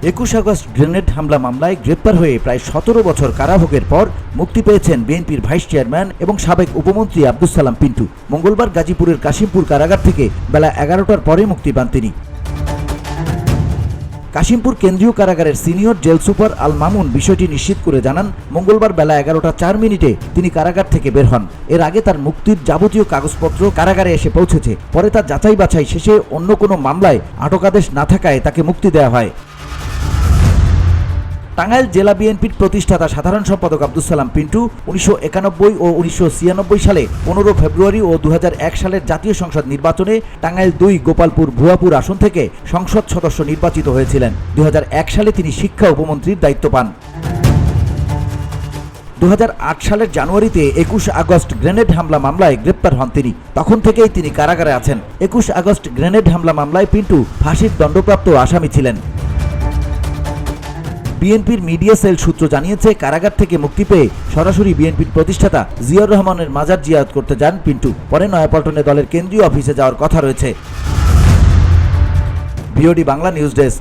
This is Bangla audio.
21 আগস্ট গ্রেনেড হামলা মামলায় গ্রেপ্তার হয়ে প্রায় 17 বছর কারাভোগের পর মুক্তি পেয়েছেন বিএনপির ভাইস চেয়ারম্যান এবং সাবেক উপমন্ত্রী আব্দুস সালাম পিন্টু। মঙ্গলবার গাজীপুরের কাশিমপুর কারাগার থেকে বেলা 11টার পরে মুক্তি পান তিনি। কাশিমপুর কেন্দ্রীয় কারাগারের senior jail super Al Mamun বিষয়টি নিশ্চিত করে জানান, মঙ্গলবার বেলা 11টা 4 মিনিটে তিনি কারাগার থেকে বের হন। এর আগে তার মুক্তির যাবতীয় কাগজপত্র কারাগারে এসে পৌঁছেছে। পরে তার যাচাই বাছাই শেষে অন্য কোনো মামলায় আটকাদেশ না থাকায় তাকে মুক্তি দেওয়া হয়। টাঙ্গাইল জেলা বিএনপির প্রতিষ্ঠাতা সাধারণ সম্পাদক আব্দুস সালাম পিন্টু 1991 ও 1996 সালে 15 ফেব্রুয়ারি ও 2001 সালের জাতীয় সংসদ নির্বাচনে টাঙ্গাইল 2 গোপালপুর ভুয়াপুর আসন থেকে সংসদ সদস্য নির্বাচিত হয়েছিলেন। 2001 সালে তিনি শিক্ষা উপমন্ত্রীর দায়িত্ব পান। 2008 সালের জানুয়ারিতে 21 আগস্ট গ্রেনেড হামলা মামলায় গ্রেপ্তার হন তিনি। তখন থেকেই তিনি কারাগারে আছেন। 21 আগস্ট গ্রেনেড হামলা মামলায় পিন্টু ফাঁসির দণ্ডপ্রাপ্ত আসামি ছিলেন। বিএনপির মিডিয়া সেল সূত্র জানিয়েছে, কারাগার থেকে মুক্তি পেয়ে সরাসরি বিএনপির প্রতিষ্ঠাতা জিয়াউর রহমানের মাজার জিয়ারত করতে যান পিন্টু। পরে নয়াপল্টনে দলের কেন্দ্রীয় অফিসে যাওয়ার কথা রয়েছে। VOD Bangla news desk.